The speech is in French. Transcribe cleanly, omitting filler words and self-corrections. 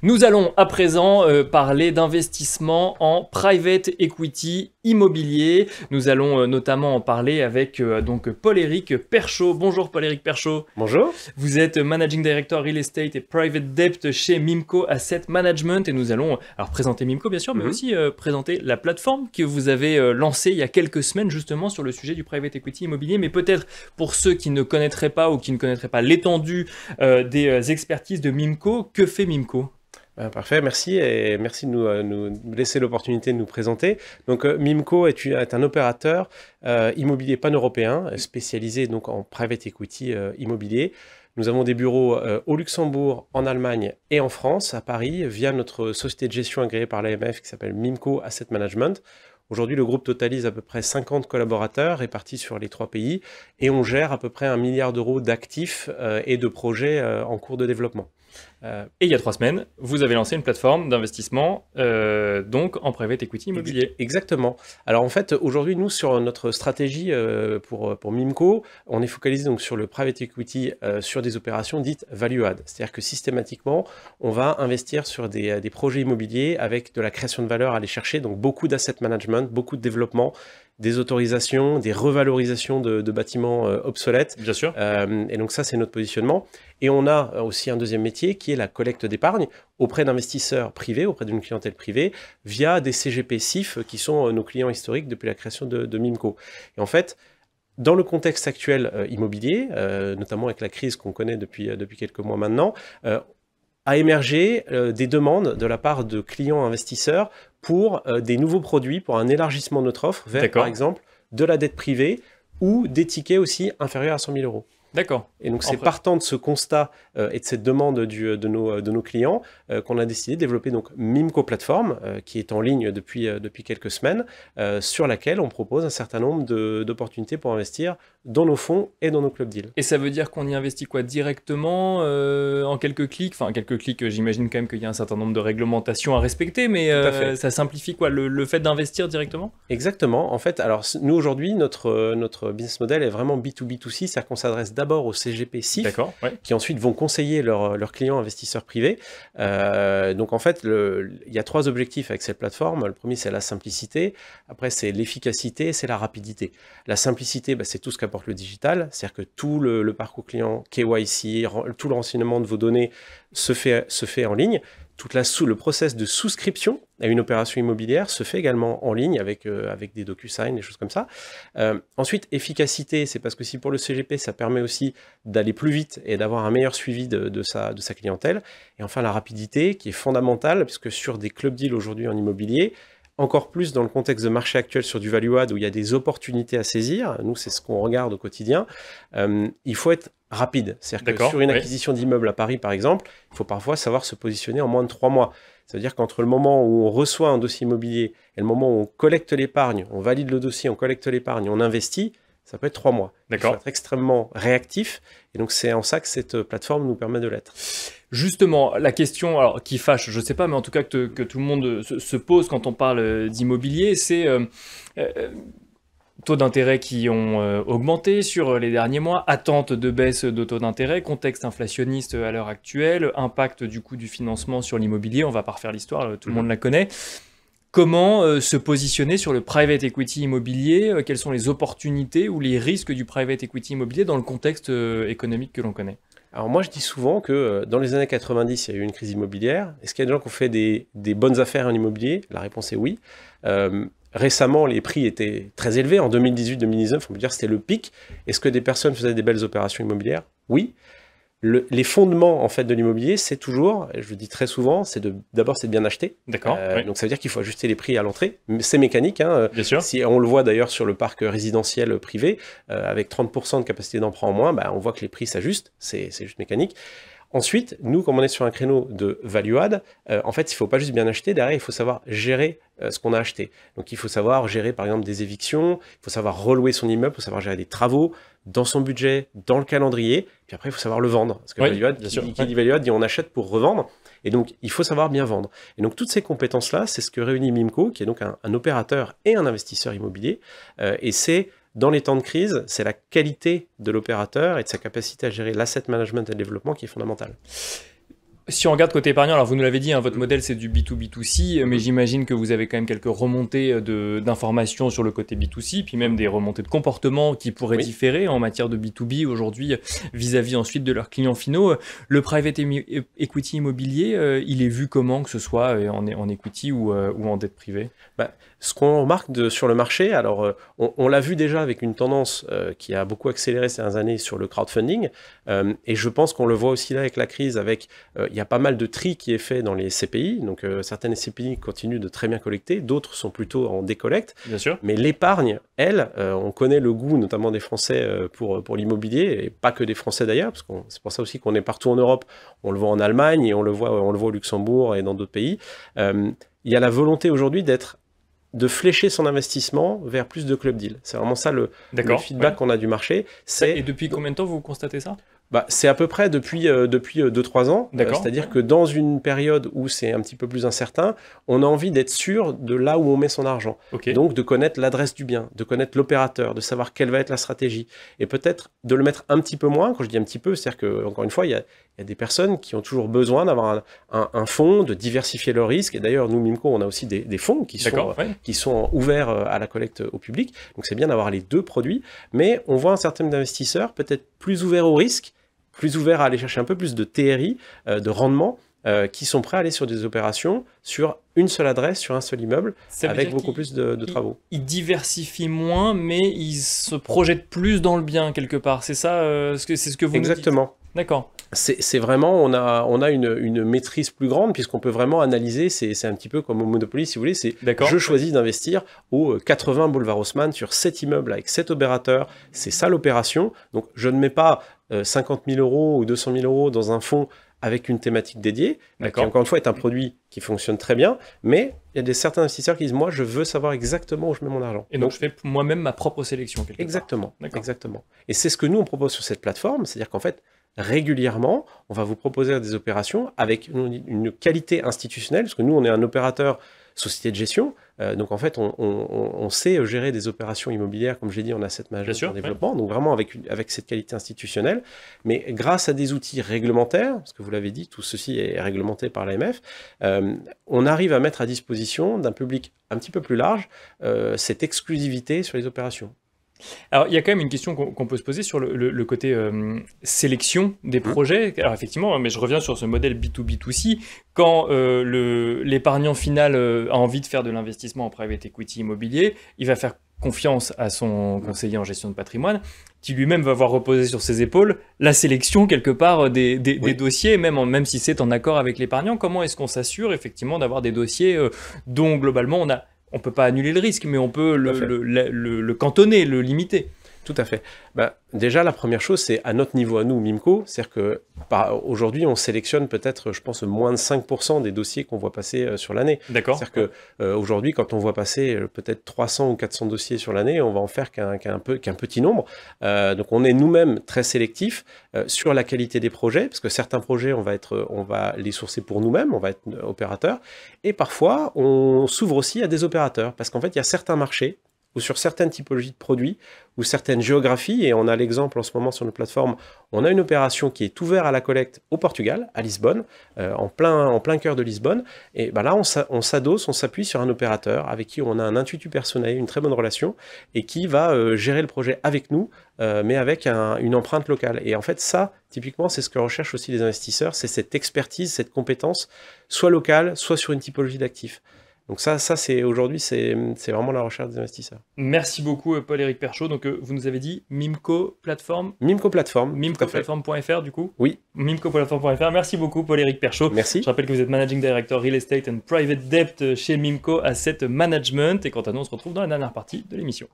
Nous allons à présent parler d'investissement en private equity immobilier. Nous allons notamment en parler avec donc Paul-Éric Perchaud. Bonjour Paul-Éric Perchaud. Bonjour. Vous êtes Managing Director Real Estate et Private Debt chez Mimco Asset Management et nous allons alors présenter Mimco bien sûr, mais aussi présenter la plateforme que vous avez lancée il y a quelques semaines justement sur le sujet du private equity immobilier. Mais peut-être pour ceux qui ne connaîtraient pas ou qui ne connaîtraient pas l'étendue des expertises de Mimco, que fait Mimco ? Parfait, merci et merci de nous laisser l'opportunité de nous présenter. Donc Mimco est un opérateur immobilier pan-européen spécialisé donc en private equity immobilier. Nous avons des bureaux au Luxembourg, en Allemagne et en France, à Paris, via notre société de gestion agréée par l'AMF qui s'appelle Mimco Asset Management. Aujourd'hui, le groupe totalise à peu près 50 collaborateurs répartis sur les 3 pays et on gère à peu près 1 milliard d'euros d'actifs et de projets en cours de développement. Et il y a 3 semaines, vous avez lancé une plateforme d'investissement donc en private equity immobilier. Exactement. Alors en fait, aujourd'hui, nous, sur notre stratégie pour Mimco, on est focalisé donc sur le private equity, sur des opérations dites value add. C'est-à-dire que systématiquement, on va investir sur des projets immobiliers avec de la création de valeur à aller chercher, donc beaucoup d'asset management, beaucoup de développement, des autorisations, des revalorisations de bâtiments obsolètes. Bien sûr. Et donc ça, c'est notre positionnement. Et on a aussi un deuxième métier qui est la collecte d'épargne auprès d'investisseurs privés, auprès d'une clientèle privée, via des CGP SIF qui sont nos clients historiques depuis la création de Mimco. Et en fait, dans le contexte actuel immobilier, notamment avec la crise qu'on connaît depuis quelques mois maintenant, a émergé des demandes de la part de clients investisseurs pour des nouveaux produits, pour un élargissement de notre offre vers, par exemple, de la dette privée ou des tickets aussi inférieurs à 100 000 euros. D'accord. Et donc c'est partant de ce constat et de cette demande de nos clients qu'on a décidé de développer donc Mimco Plateforme qui est en ligne depuis quelques semaines, sur laquelle on propose un certain nombre d'opportunités pour investir dans nos fonds et dans nos clubs deals. Et ça veut dire qu'on y investit quoi directement en quelques clics? Enfin quelques clics, j'imagine quand même qu'il y a un certain nombre de réglementations à respecter, mais ça simplifie quoi le fait d'investir directement? Exactement. En fait, alors nous aujourd'hui, notre business model est vraiment B2B2C, c'est-à-dire qu'on s'adresse d'abord aux CGP SIF, qui ensuite vont conseiller leurs clients investisseurs privés. Donc en fait, il y a 3 objectifs avec cette plateforme. Le premier, c'est la simplicité. Après, c'est l'efficacité, c'est la rapidité. La simplicité, c'est tout ce qu'apporte le digital, c'est-à-dire que tout le parcours client, KYC, tout le renseignement de vos données se fait en ligne. Le process de souscription à une opération immobilière se fait également en ligne avec des DocuSign, des choses comme ça. Ensuite, efficacité, c'est parce que si pour le CGP, ça permet aussi d'aller plus vite et d'avoir un meilleur suivi de sa clientèle. Et enfin, la rapidité qui est fondamentale, puisque sur des club deals aujourd'hui en immobilier, encore plus dans le contexte de marché actuel sur du value add où il y a des opportunités à saisir, nous c'est ce qu'on regarde au quotidien, il faut être rapide. C'est-à-dire que sur une acquisition d'immeuble à Paris par exemple, il faut parfois savoir se positionner en moins de 3 mois. Ça veut dire qu'entre le moment où on reçoit un dossier immobilier et le moment où on collecte l'épargne, on valide le dossier, on collecte l'épargne, on investit, ça peut être 3 mois. Il faut être extrêmement réactif et donc c'est en ça que cette plateforme nous permet de l'être. Justement, la question alors, qui fâche, je ne sais pas, mais en tout cas que tout le monde se pose quand on parle d'immobilier, c'est taux d'intérêt qui ont augmenté sur les derniers mois, attente de baisse de taux d'intérêt, contexte inflationniste à l'heure actuelle, impact du coût du financement sur l'immobilier, on ne va pas refaire l'histoire, tout le monde la connaît. Comment se positionner sur le private equity immobilier? Quelles sont les opportunités ou les risques du private equity immobilier dans le contexte économique que l'on connaît? Alors moi je dis souvent que dans les années 90, il y a eu une crise immobilière. Est-ce qu'il y a des gens qui ont fait des bonnes affaires en immobilier? La réponse est oui. Récemment, les prix étaient très élevés. En 2018-2019, on peut dire que c'était le pic. Est-ce que des personnes faisaient des belles opérations immobilières? Oui. Les fondements en fait de l'immobilier, c'est toujours, je le dis très souvent, d'abord c'est de bien acheter. D'accord. Donc ça veut dire qu'il faut ajuster les prix à l'entrée. C'est mécanique. Bien sûr. Si on le voit d'ailleurs sur le parc résidentiel privé, avec 30% de capacité d'emprunt en moins, on voit que les prix s'ajustent. C'est juste mécanique. Ensuite, nous, comme on est sur un créneau de value add, en fait, il ne faut pas juste bien acheter, derrière, il faut savoir gérer ce qu'on a acheté. Donc, il faut savoir gérer, par exemple, des évictions, il faut savoir relouer son immeuble, il faut savoir gérer des travaux dans son budget, dans le calendrier, puis après, il faut savoir le vendre. Parce que value add, qui dit value add, dit on achète pour revendre, et donc, il faut savoir bien vendre. Et donc, toutes ces compétences-là, c'est ce que réunit Mimco, qui est donc un opérateur et un investisseur immobilier, et c'est dans les temps de crise, c'est la qualité de l'opérateur et de sa capacité à gérer l'asset management et le développement qui est fondamentale. Si on regarde côté épargnant, alors vous nous l'avez dit, hein, votre modèle c'est du B2B2C, mais j'imagine que vous avez quand même quelques remontées d'informations sur le côté B2C, puis même des remontées de comportement qui pourraient différer en matière de B2B aujourd'hui vis-à-vis ensuite de leurs clients finaux. Le private equity immobilier, il est vu comment, que ce soit en equity ou en dette privée? Ce qu'on remarque sur le marché, alors on l'a vu déjà avec une tendance qui a beaucoup accéléré ces dernières années sur le crowdfunding, et je pense qu'on le voit aussi là avec la crise, il y a pas mal de tri qui est fait dans les CPI, donc certaines CPI continuent de très bien collecter, d'autres sont plutôt en décollecte, bien sûr. Mais l'épargne, elle, on connaît le goût notamment des Français pour l'immobilier, et pas que des Français d'ailleurs, parce que c'est pour ça aussi qu'on est partout en Europe, on le voit en Allemagne, et on le voit au Luxembourg et dans d'autres pays. Il y a la volonté aujourd'hui de flécher son investissement vers plus de club deal. C'est vraiment ça le feedback qu'on a du marché. Et depuis combien de temps vous constatez ça? C'est à peu près depuis 2-3 ans. C'est-à-dire que dans une période où c'est un petit peu plus incertain, on a envie d'être sûr de là où on met son argent. Donc de connaître l'adresse du bien, de connaître l'opérateur, de savoir quelle va être la stratégie. Et peut-être de le mettre un petit peu moins. Quand je dis un petit peu, c'est-à-dire qu'encore une fois, il y a des personnes qui ont toujours besoin d'avoir un fonds, de diversifier leurs risques. Et d'ailleurs, nous, Mimco, on a aussi des fonds qui sont ouverts à la collecte au public. Donc c'est bien d'avoir les deux produits. Mais on voit un certain nombre d'investisseurs peut-être plus ouverts au risque, plus ouverts à aller chercher un peu plus de TRI, de rendement, qui sont prêts à aller sur des opérations sur une seule adresse, sur un seul immeuble, avec beaucoup plus de travaux. Ils diversifient moins, mais ils se projettent plus dans le bien quelque part. C'est ça, c'est ce que vous Exactement. Nous dites. D'accord. C'est vraiment, on a une maîtrise plus grande, puisqu'on peut vraiment analyser, c'est un petit peu comme au Monopoly, si vous voulez, je choisis d'investir au 80 boulevard Haussmann sur 7 immeubles avec 7 opérateurs, c'est ça l'opération, donc je ne mets pas 50 000 € ou 200 000 € dans un fonds avec une thématique dédiée, qui encore une fois est un produit qui fonctionne très bien, mais il y a certains investisseurs qui disent, moi je veux savoir exactement où je mets mon argent. Et donc je fais moi-même ma propre sélection quelque part. Exactement. Et c'est ce que nous on propose sur cette plateforme, c'est-à-dire qu'en fait, régulièrement, on va vous proposer des opérations avec une qualité institutionnelle, parce que nous, on est un opérateur société de gestion, donc en fait, on sait gérer des opérations immobilières, comme j'ai dit, on a cette management en développement, donc vraiment avec cette qualité institutionnelle, mais grâce à des outils réglementaires, parce que vous l'avez dit, tout ceci est réglementé par l'AMF, on arrive à mettre à disposition d'un public un petit peu plus large cette exclusivité sur les opérations. Alors, il y a quand même une question qu'on peut se poser sur le côté sélection des projets. Alors, effectivement, mais je reviens sur ce modèle B2B2C. Quand l'épargnant final a envie de faire de l'investissement en private equity immobilier, il va faire confiance à son conseiller en gestion de patrimoine, qui lui-même va voir reposer sur ses épaules la sélection, quelque part, des dossiers, même si c'est en accord avec l'épargnant. Comment est-ce qu'on s'assure, effectivement, d'avoir des dossiers dont, globalement, on ne peut pas annuler le risque, mais on peut le cantonner, le limiter? Tout à fait. Déjà, la première chose, c'est à notre niveau, à nous, Mimco, c'est-à-dire qu'aujourd'hui, on sélectionne peut-être, je pense, moins de 5% des dossiers qu'on voit passer sur l'année. D'accord. C'est-à-dire qu'aujourd'hui, quand on voit passer peut-être 300 ou 400 dossiers sur l'année, on va en faire qu'un petit nombre. Donc, on est nous-mêmes très sélectifs sur la qualité des projets, parce que certains projets, on va les sourcer pour nous-mêmes, on va être opérateur. Et parfois, on s'ouvre aussi à des opérateurs, parce qu'en fait, il y a certains marchés ou sur certaines typologies de produits, ou certaines géographies, et on a l'exemple en ce moment sur notre plateforme, on a une opération qui est ouverte à la collecte au Portugal, à Lisbonne, en plein cœur de Lisbonne, et là on s'adosse, on s'appuie sur un opérateur avec qui on a un intuitu personnel, une très bonne relation, et qui va gérer le projet avec nous, mais avec une empreinte locale. Et en fait ça, typiquement, c'est ce que recherchent aussi les investisseurs, c'est cette expertise, cette compétence, soit locale, soit sur une typologie d'actifs. Donc ça c'est aujourd'hui, c'est vraiment la recherche des investisseurs. Merci beaucoup, Paul-Éric Perchaud. Donc, vous nous avez dit Mimco Plateforme. Mimco Plateforme. Mimcoplatform.fr, du coup. Oui. Mimcoplatform.fr. Merci beaucoup, Paul-Éric Perchaud. Merci. Je rappelle que vous êtes Managing Director Real Estate and Private Debt chez Mimco Asset Management. Et quant à nous, on se retrouve dans la dernière partie de l'émission.